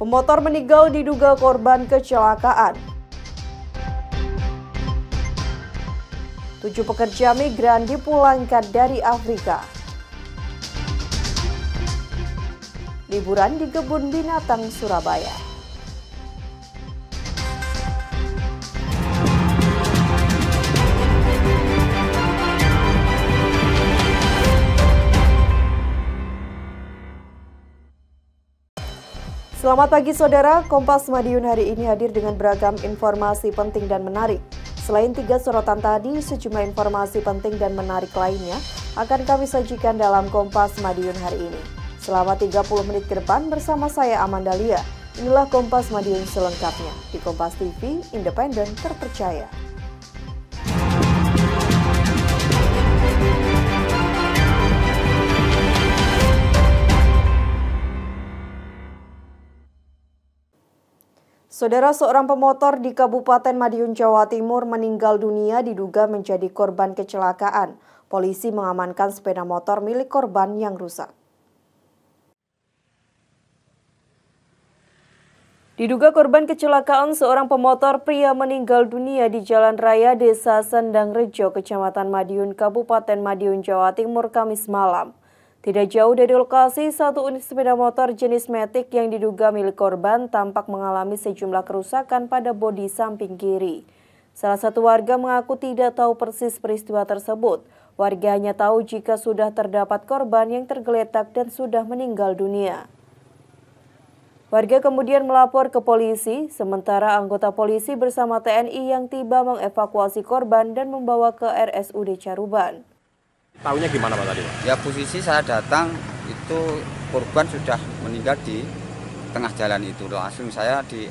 Pemotor meninggal diduga korban kecelakaan. 7 pekerja migran dipulangkan dari Afrika. Liburan di kebun binatang Surabaya. Selamat pagi saudara, Kompas Madiun hari ini hadir dengan beragam informasi penting dan menarik. Selain 3 sorotan tadi, sejumlah informasi penting dan menarik lainnya akan kami sajikan dalam Kompas Madiun hari ini. Selama 30 menit ke depan bersama saya Amanda Lia. Inilah Kompas Madiun selengkapnya di Kompas TV, independen, terpercaya. Saudara, seorang pemotor di Kabupaten Madiun, Jawa Timur meninggal dunia diduga menjadi korban kecelakaan. Polisi mengamankan sepeda motor milik korban yang rusak. Diduga korban kecelakaan seorang pemotor pria meninggal dunia di Jalan Raya Desa Sendangrejo, Kecamatan Madiun, Kabupaten Madiun, Jawa Timur, Kamis malam. Tidak jauh dari lokasi, satu unit sepeda motor jenis Matic yang diduga milik korban tampak mengalami sejumlah kerusakan pada bodi samping kiri. Salah satu warga mengaku tidak tahu persis peristiwa tersebut. Warga hanya tahu jika sudah terdapat korban yang tergeletak dan sudah meninggal dunia. Warga kemudian melapor ke polisi, sementara anggota polisi bersama TNI yang tiba mengevakuasi korban dan membawa ke RSUD Caruban. Tahunya gimana Pak tadi? Ya posisi saya datang itu korban sudah meninggal di tengah jalan itu. Langsung saya di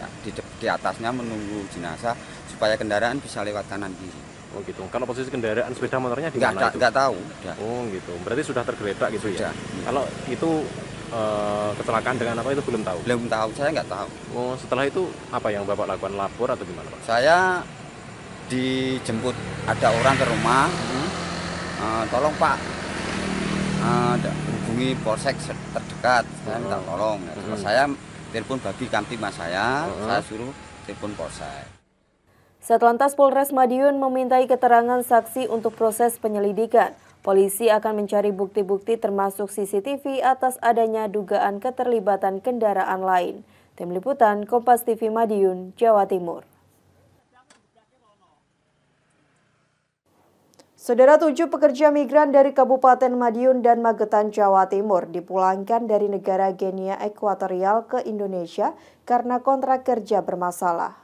atasnya menunggu jenazah supaya kendaraan bisa lewat kanan kiri. Oh gitu. Kalau posisi kendaraan sepeda motornya di mana? Nggak tahu. Ya. Oh gitu. Berarti sudah tergeletak gitu ya? Sudah. Kalau itu kecelakaan dengan apa itu belum tahu? Belum tahu, saya nggak tahu. Oh setelah itu apa yang Bapak lakukan? Lapor atau gimana Pak? Saya dijemput ada orang ke rumah. Tolong Pak, hubungi polsek terdekat, saya minta tolong. Saya telepon bagi kamtimas saya suruh telepon polsek. Satlantas Polres Madiun memintai keterangan saksi untuk proses penyelidikan. Polisi akan mencari bukti-bukti termasuk CCTV atas adanya dugaan keterlibatan kendaraan lain. Tim Liputan Kompas TV Madiun, Jawa Timur. Saudara, 7 pekerja migran dari Kabupaten Madiun dan Magetan, Jawa Timur dipulangkan dari negara Guinea Ekuatorial ke Indonesia karena kontrak kerja bermasalah.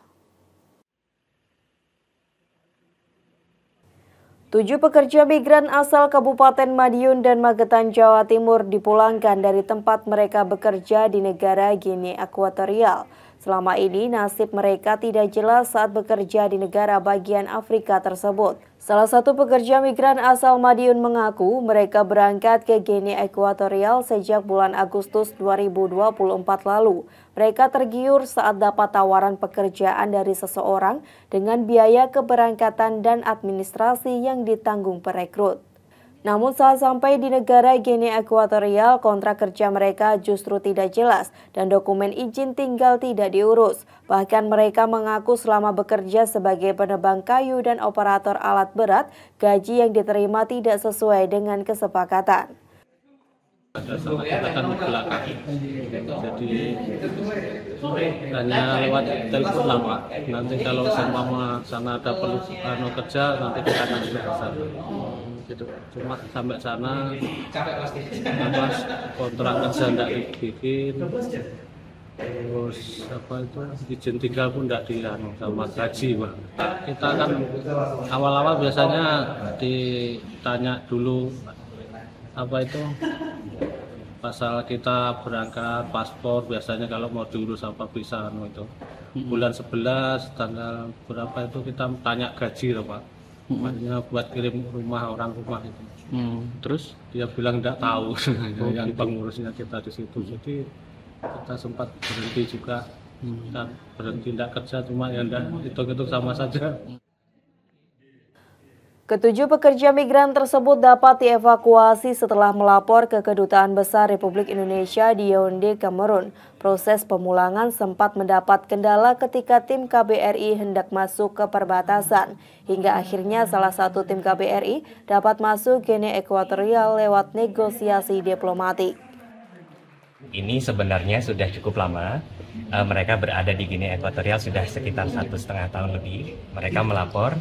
7 pekerja migran asal Kabupaten Madiun dan Magetan, Jawa Timur dipulangkan dari tempat mereka bekerja di negara Guinea Ekuatorial. Selama ini nasib mereka tidak jelas saat bekerja di negara bagian Afrika tersebut. Salah satu pekerja migran asal Madiun mengaku mereka berangkat ke Guinea Ekuatorial sejak bulan Agustus 2024 lalu. Mereka tergiur saat dapat tawaran pekerjaan dari seseorang dengan biaya keberangkatan dan administrasi yang ditanggung perekrut. Namun saat sampai di negara Guinea Ekuatorial, kontrak kerja mereka justru tidak jelas dan dokumen izin tinggal tidak diurus. Bahkan mereka mengaku selama bekerja sebagai penebang kayu dan operator alat berat, gaji yang diterima tidak sesuai dengan kesepakatan. Sama kita kan di belakang, jadi hanya lewat telepon lah Pak. Nanti kalau sama sana ada perlu kerja, nanti kita akan ke sana. Gitu. Cuma sampai sana kontrak kerja tidak dibikin, terus izin tinggal pun tidak sama gaji Pak. Kita kan awal-awal biasanya ditanya dulu pasal kita berangkat, paspor biasanya kalau mau diurus apa bisa itu. Bulan 11 tanggal berapa itu kita tanya gaji loh Pak. Makanya buat kirim orang rumah itu. Terus dia bilang enggak tahu yang pengurusnya kita di situ. Jadi kita sempat berhenti juga. Kita berhenti enggak kerja, cuma ya enggak hitung-hitung sama saja. Ketujuh pekerja migran tersebut dapat dievakuasi setelah melapor ke Kedutaan Besar Republik Indonesia di Yaounde, Kamerun. Proses pemulangan sempat mendapat kendala ketika tim KBRI hendak masuk ke perbatasan. Hingga akhirnya salah satu tim KBRI dapat masuk Guinea Ekuatorial lewat negosiasi diplomatik. Ini sebenarnya sudah cukup lama. Mereka berada di Guinea Ekuatorial sudah sekitar 1,5 tahun lebih. Mereka melapor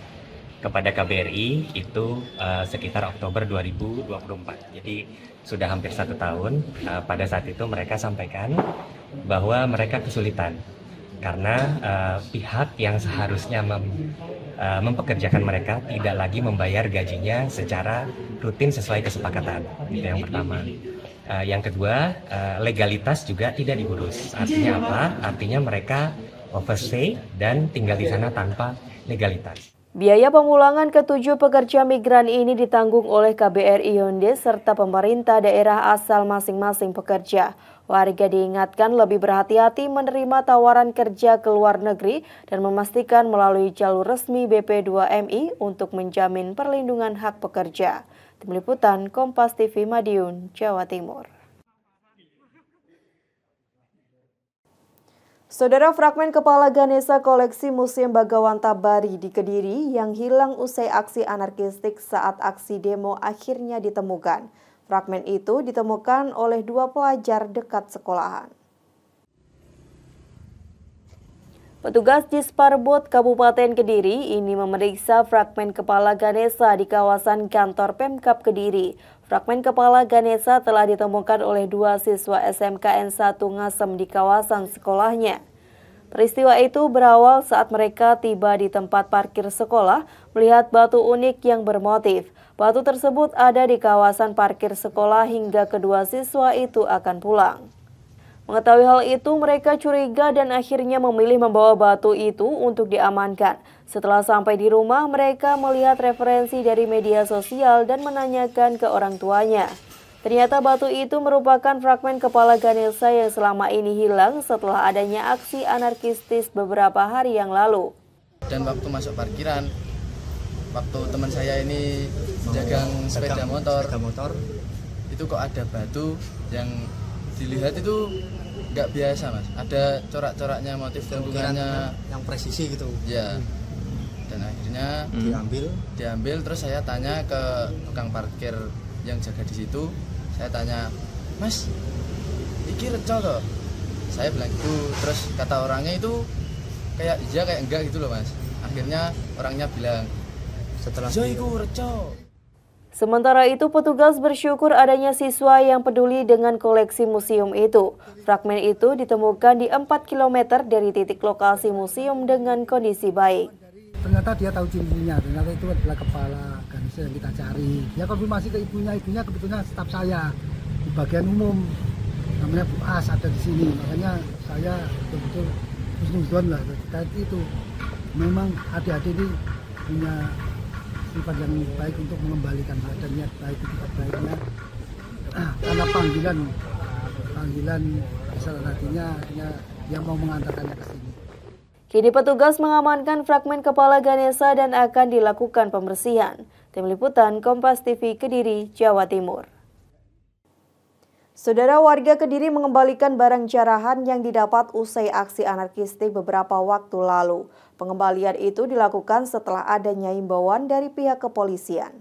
kepada KBRI itu sekitar Oktober 2024. Jadi sudah hampir 1 tahun. Pada saat itu mereka sampaikan bahwa mereka kesulitan karena pihak yang seharusnya mempekerjakan mereka tidak lagi membayar gajinya secara rutin sesuai kesepakatan. Itu yang pertama. Yang kedua, legalitas juga tidak diurus. Artinya apa? Artinya mereka overstay dan tinggal di sana tanpa legalitas. Biaya pemulangan ketujuh pekerja migran ini ditanggung oleh KBRI Yaounde serta pemerintah daerah asal masing-masing pekerja. Warga diingatkan lebih berhati-hati menerima tawaran kerja ke luar negeri dan memastikan melalui jalur resmi BP2MI untuk menjamin perlindungan hak pekerja. Tim Liputan Kompas TV Madiun, Jawa Timur. Saudara, fragmen kepala Ganesha koleksi Museum Bagawan Tabari di Kediri yang hilang usai aksi anarkistik saat aksi demo akhirnya ditemukan. Fragmen itu ditemukan oleh 2 pelajar dekat sekolahan. Petugas Disparbot Kabupaten Kediri ini memeriksa fragmen kepala Ganesha di kawasan kantor Pemkab Kediri. Fragmen kepala Ganesha telah ditemukan oleh 2 siswa SMKN 1 Ngasem di kawasan sekolahnya. Peristiwa itu berawal saat mereka tiba di tempat parkir sekolah melihat batu unik yang bermotif. Batu tersebut ada di kawasan parkir sekolah hingga kedua siswa itu akan pulang. Mengetahui hal itu, mereka curiga dan akhirnya memilih membawa batu itu untuk diamankan. Setelah sampai di rumah, mereka melihat referensi dari media sosial dan menanyakan ke orang tuanya. Ternyata batu itu merupakan fragmen kepala Ganesha yang selama ini hilang setelah adanya aksi anarkistis beberapa hari yang lalu. Dan waktu masuk parkiran, waktu teman saya ini dagang sepeda motor, itu kok ada batu yang dilihat itu nggak biasa, Mas. Ada corak-coraknya, motif gabungannya yang presisi gitu. Ya. Dan akhirnya diambil. Terus saya tanya ke tukang parkir yang jaga di situ. Saya tanya, Mas, iki reco toh? Saya bilang gitu. Terus kata orangnya itu kayak iya kayak enggak gitu loh, Mas. Akhirnya orangnya bilang, setelah iku reco. Sementara itu, petugas bersyukur adanya siswa yang peduli dengan koleksi museum itu. Fragmen itu ditemukan di 4 km dari titik lokasi museum dengan kondisi baik. Ternyata dia tahu cirinya, ternyata itu adalah kepala Ganesha yang kita cari. Dia konfirmasi ke ibunya kebetulan staf saya di bagian umum, namanya Bu As ada di sini. Makanya saya betul-betul husnuzon lah terkait itu. Memang adik-adik ini punya sifat yang baik untuk mengembalikan dan niat baik itikat baiknya. Karena panggilan kesal hatinya dia mau mengantarkannya ke sini. Kini petugas mengamankan fragmen kepala Ganesha dan akan dilakukan pembersihan. Tim Liputan Kompas TV Kediri, Jawa Timur. Saudara, warga Kediri mengembalikan barang jarahan yang didapat usai aksi anarkistik beberapa waktu lalu. Pengembalian itu dilakukan setelah adanya himbauan dari pihak kepolisian.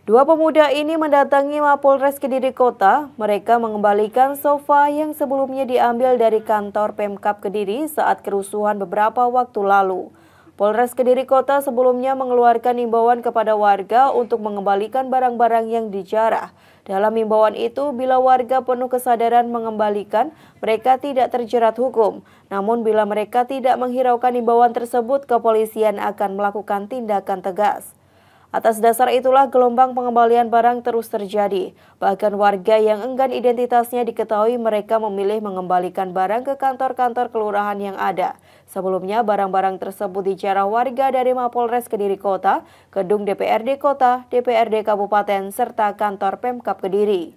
2 pemuda ini mendatangi Mapolres Kediri Kota. Mereka mengembalikan sofa yang sebelumnya diambil dari kantor Pemkab Kediri saat kerusuhan beberapa waktu lalu. Polres Kediri Kota sebelumnya mengeluarkan himbauan kepada warga untuk mengembalikan barang-barang yang dijarah. Dalam himbauan itu, bila warga penuh kesadaran mengembalikan, mereka tidak terjerat hukum. Namun bila mereka tidak menghiraukan himbauan tersebut, kepolisian akan melakukan tindakan tegas. Atas dasar itulah gelombang pengembalian barang terus terjadi. Bahkan warga yang enggan identitasnya diketahui mereka memilih mengembalikan barang ke kantor-kantor kelurahan yang ada. Sebelumnya barang-barang tersebut dijarah warga dari Mapolres Kediri Kota, gedung DPRD Kota, DPRD Kabupaten, serta kantor Pemkab Kediri.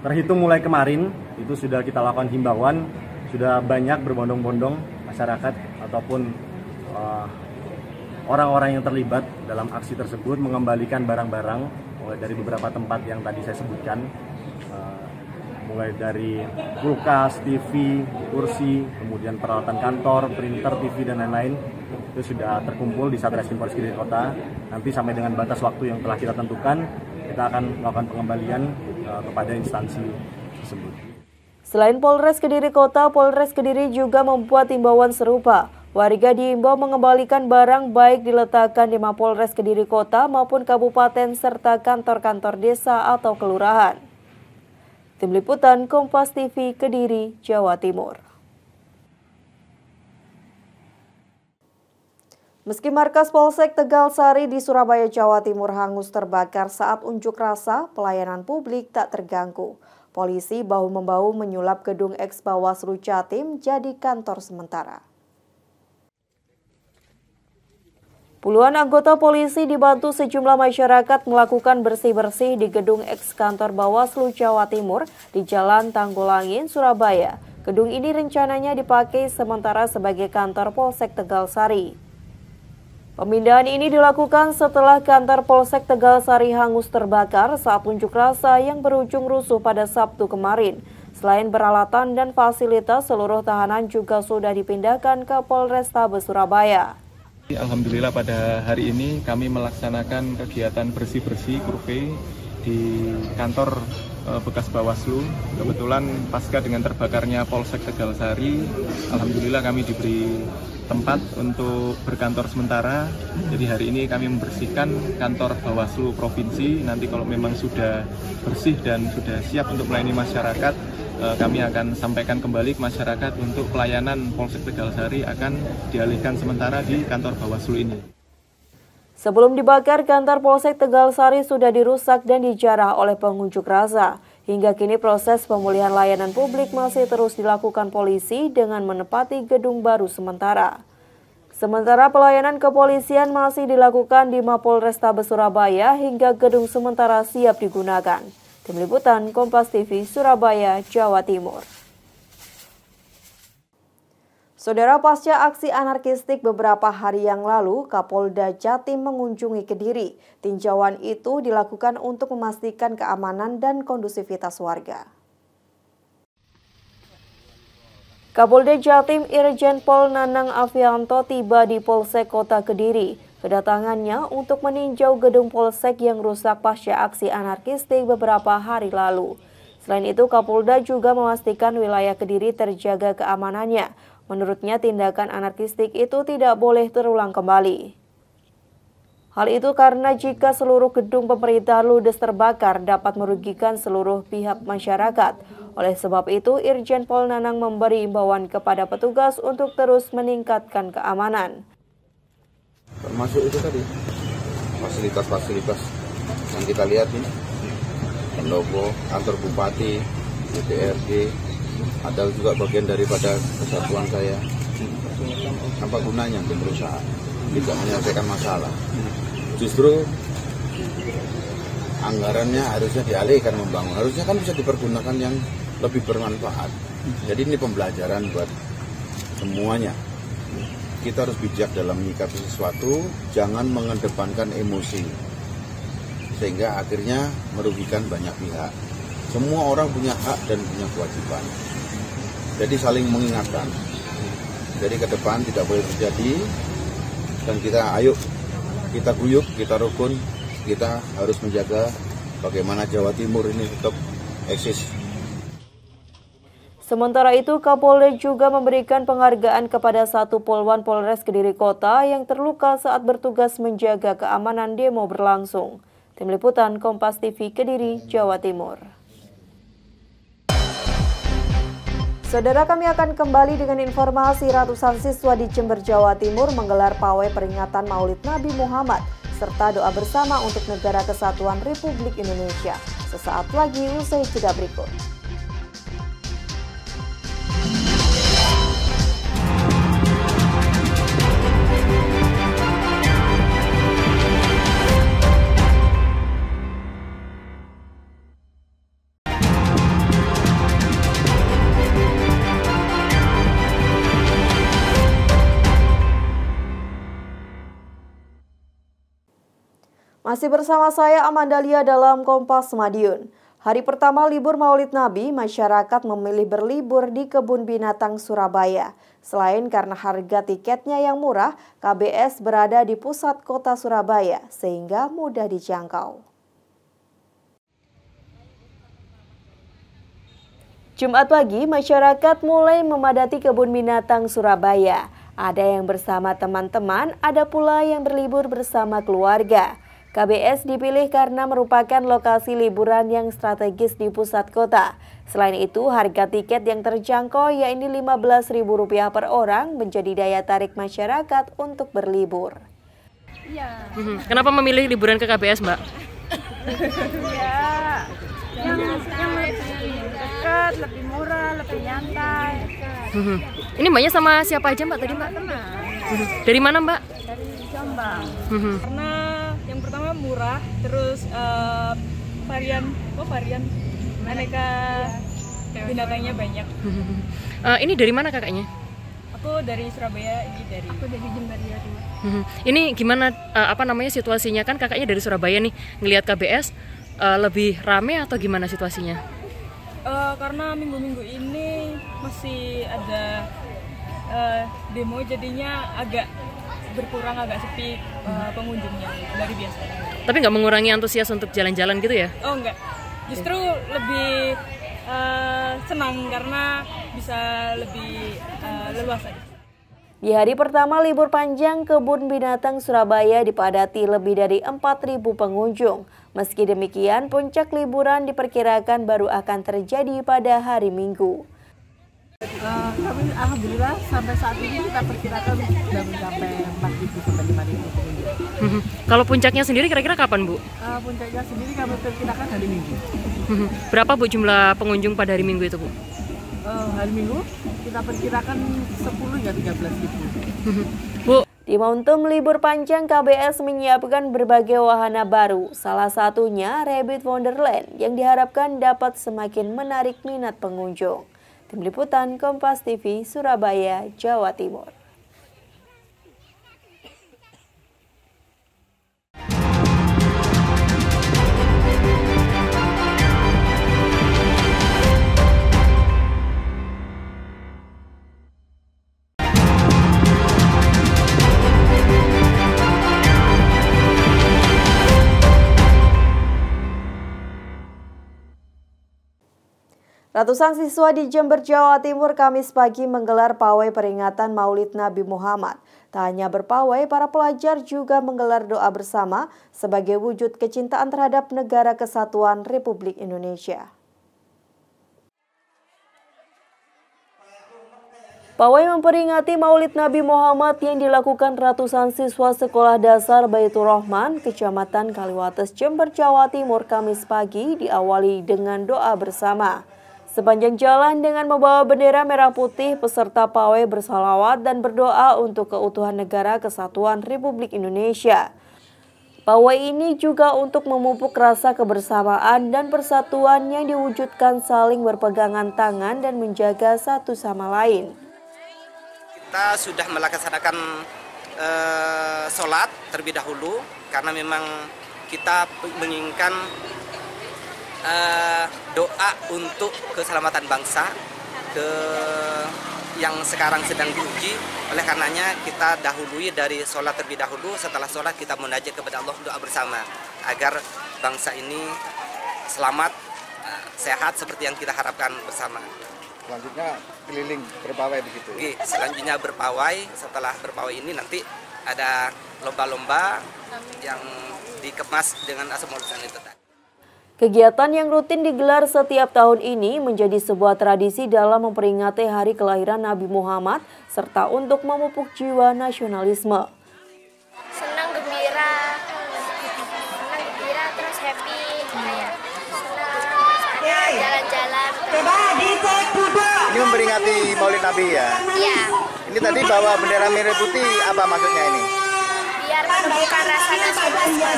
Terhitung mulai kemarin, itu sudah kita lakukan himbauan, sudah banyak berbondong-bondong masyarakat ataupun orang-orang yang terlibat dalam aksi tersebut mengembalikan barang-barang mulai dari beberapa tempat yang tadi saya sebutkan, mulai dari kulkas, TV, kursi, kemudian peralatan kantor, printer, TV, dan lain-lain. Itu sudah terkumpul di Satreskrim Polres Kediri Kota. Nanti sampai dengan batas waktu yang telah kita tentukan, kita akan melakukan pengembalian kepada instansi tersebut. Selain Polres Kediri Kota, Polres Kediri juga membuat imbauan serupa. Warga diimbau mengembalikan barang baik diletakkan di Mapolres Kediri Kota maupun kabupaten serta kantor-kantor desa atau kelurahan. Tim Liputan Kompas TV Kediri, Jawa Timur. Meski markas Polsek Tegalsari di Surabaya, Jawa Timur hangus terbakar saat unjuk rasa, pelayanan publik tak terganggu. Polisi bahu-membahu menyulap gedung eks Bawaslu Jatim jadi kantor sementara. Puluhan anggota polisi dibantu sejumlah masyarakat melakukan bersih-bersih di gedung eks kantor Bawaslu Jawa Timur di Jalan Tanggulangin, Surabaya. Gedung ini rencananya dipakai sementara sebagai kantor Polsek Tegalsari. Pemindahan ini dilakukan setelah kantor Polsek Tegalsari hangus terbakar saat unjuk rasa yang berujung rusuh pada Sabtu kemarin. Selain peralatan dan fasilitas, seluruh tahanan juga sudah dipindahkan ke Polrestabes Surabaya. Alhamdulillah pada hari ini kami melaksanakan kegiatan bersih-bersih kurve di kantor bekas Bawaslu. Kebetulan pasca dengan terbakarnya Polsek Tegalsari, alhamdulillah kami diberi tempat untuk berkantor sementara. Jadi hari ini kami membersihkan kantor Bawaslu Provinsi. Nanti kalau memang sudah bersih dan sudah siap untuk melayani masyarakat, kami akan sampaikan kembali ke masyarakat untuk pelayanan Polsek Tegalsari akan dialihkan sementara di kantor Bawaslu ini. Sebelum dibakar, kantor Polsek Tegalsari sudah dirusak dan dijarah oleh pengunjuk rasa. Hingga kini proses pemulihan layanan publik masih terus dilakukan polisi dengan menempati gedung baru sementara. Sementara pelayanan kepolisian masih dilakukan di Mapolrestabes Surabaya hingga gedung sementara siap digunakan. Tim Liputan Kompas TV Surabaya, Jawa Timur. Saudara, pasca aksi anarkistik beberapa hari yang lalu, Kapolda Jatim mengunjungi Kediri. Tinjauan itu dilakukan untuk memastikan keamanan dan kondusivitas warga. Kapolda Jatim Irjen Pol Nanang Afianto tiba di Polsek Kota Kediri. Kedatangannya untuk meninjau gedung Polsek yang rusak pasca aksi anarkistik beberapa hari lalu. Selain itu, Kapolda juga memastikan wilayah Kediri terjaga keamanannya. Menurutnya, tindakan anarkistik itu tidak boleh terulang kembali. Hal itu karena jika seluruh gedung pemerintah ludes terbakar dapat merugikan seluruh pihak masyarakat. Oleh sebab itu, Irjen Pol Nanang memberi imbauan kepada petugas untuk terus meningkatkan keamanan. Termasuk itu tadi, fasilitas-fasilitas yang kita lihat ini, pendopo, kantor bupati, DPRD, ada juga bagian daripada kesatuan saya. Apa gunanya untuk berusaha tidak menyelesaikan masalah? Justru anggarannya harusnya dialihkan membangun, harusnya kan bisa dipergunakan yang lebih bermanfaat. Jadi ini pembelajaran buat semuanya. Kita harus bijak dalam menyikapi sesuatu, jangan mengedepankan emosi, sehingga akhirnya merugikan banyak pihak. Semua orang punya hak dan punya kewajiban. Jadi saling mengingatkan. Jadi ke depan tidak boleh terjadi, dan kita ayo, kita guyup, kita rukun, kita harus menjaga bagaimana Jawa Timur ini tetap eksis. Sementara itu, Kapolda juga memberikan penghargaan kepada satu Polwan Polres Kediri Kota yang terluka saat bertugas menjaga keamanan demo berlangsung. Tim Liputan Kompas TV Kediri, Jawa Timur. Saudara, kami akan kembali dengan informasi ratusan siswa di Jember, Jawa Timur menggelar pawai peringatan Maulid Nabi Muhammad serta doa bersama untuk Negara Kesatuan Republik Indonesia. Sesaat lagi usai jeda berikut. Masih bersama saya Amandalia dalam Kompas Madiun. Hari pertama libur Maulid Nabi, masyarakat memilih berlibur di Kebun Binatang Surabaya. Selain karena harga tiketnya yang murah, KBS berada di pusat kota Surabaya sehingga mudah dijangkau. Jumat pagi, masyarakat mulai memadati Kebun Binatang Surabaya. Ada yang bersama teman-teman, ada pula yang berlibur bersama keluarga. KBS dipilih karena merupakan lokasi liburan yang strategis di pusat kota. Selain itu, harga tiket yang terjangkau yaitu Rp15.000 per orang menjadi daya tarik masyarakat untuk berlibur. Ya. Kenapa memilih liburan ke KBS, Mbak? Ya, yang lebih dekat, lebih murah, lebih nyantai. Ini Mbaknya sama siapa aja, Mbak, tadi, Mbak? Teman. Dari mana, Mbak? Dari Jombang. Karena yang pertama murah, terus varian aneka binatangnya banyak. Ini dari mana kakaknya? Aku dari Surabaya, aku dari Jember ya. Ini gimana situasinya, kan kakaknya dari Surabaya nih, ngelihat KBS lebih rame atau gimana situasinya? Karena minggu-minggu ini masih ada demo, jadinya agak berkurang, agak sepi pengunjungnya dari biasanya. Tapi nggak mengurangi antusias untuk jalan-jalan gitu ya? Oh enggak, justru lebih senang karena bisa lebih leluasa. Di hari pertama libur panjang, Kebun Binatang Surabaya dipadati lebih dari 4.000 pengunjung. Meski demikian, puncak liburan diperkirakan baru akan terjadi pada hari Minggu. Kami alhamdulillah sampai saat ini kita perkirakan sudah mencapai 4.000 sampai 5.000 pengunjung. Kalau puncaknya sendiri kira-kira kapan, Bu? Puncaknya sendiri kami perkirakan hari Minggu. Berapa, Bu, jumlah pengunjung pada hari Minggu itu, Bu? Hari Minggu kita perkirakan 10 hingga 13.000. Bu, di momentum libur panjang, KBS menyiapkan berbagai wahana baru, salah satunya Rabbit Wonderland yang diharapkan dapat semakin menarik minat pengunjung. Tim Liputan Kompas TV, Surabaya, Jawa Timur. Ratusan siswa di Jember, Jawa Timur Kamis pagi menggelar pawai peringatan Maulid Nabi Muhammad. Tak hanya berpawai, para pelajar juga menggelar doa bersama sebagai wujud kecintaan terhadap Negara Kesatuan Republik Indonesia. Pawai memperingati Maulid Nabi Muhammad yang dilakukan ratusan siswa Sekolah Dasar Baitur Rahman, Kecamatan Kaliwates, Jember, Jawa Timur Kamis pagi diawali dengan doa bersama. Sepanjang jalan dengan membawa bendera merah putih, peserta pawai bersalawat dan berdoa untuk keutuhan Negara Kesatuan Republik Indonesia. Pawai ini juga untuk memupuk rasa kebersamaan dan persatuan yang diwujudkan saling berpegangan tangan dan menjaga satu sama lain. Kita sudah melaksanakan sholat terlebih dahulu karena memang kita menginginkan doa untuk keselamatan bangsa yang sekarang sedang diuji. Oleh karenanya kita dahului dari sholat terlebih dahulu. Setelah sholat kita munajat kepada Allah, doa bersama agar bangsa ini selamat, sehat seperti yang kita harapkan bersama. Selanjutnya keliling berpawai begitu. Oke, selanjutnya berpawai. Setelah berpawai ini nanti ada lomba-lomba yang dikemas dengan asal usulnya itu tadi. Kegiatan yang rutin digelar setiap tahun ini menjadi sebuah tradisi dalam memperingati hari kelahiran Nabi Muhammad serta untuk memupuk jiwa nasionalisme. Senang, gembira, terus happy, kayak senang, jalan-jalan. Ini memperingati Maulid Nabi ya? Iya. Ini tadi bawa bendera merah putih, apa maksudnya ini? Biar menumbuhkan rasa nasionalisme.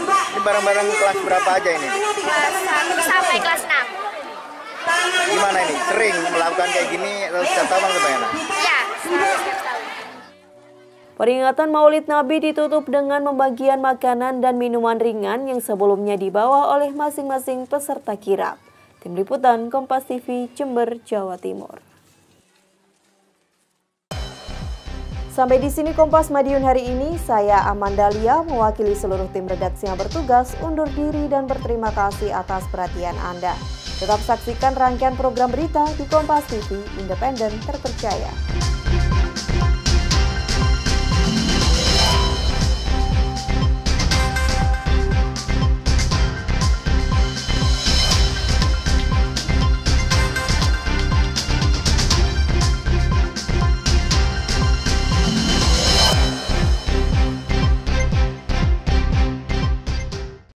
Ini barang-barang kelas berapa aja ini? Kelas 1 sampai kelas 6. Gimana ini? Sering melakukan kayak gini atau setiap tahun gimana? Iya, setiap tahun. Peringatan Maulid Nabi ditutup dengan pembagian makanan dan minuman ringan yang sebelumnya dibawa oleh masing-masing peserta kirap. Tim Liputan Kompas TV, Jember, Jawa Timur. Sampai di sini Kompas Madiun hari ini. Saya Amandalia mewakili seluruh tim redaksi yang bertugas undur diri dan berterima kasih atas perhatian Anda. Tetap saksikan rangkaian program berita di Kompas TV, independen, terpercaya.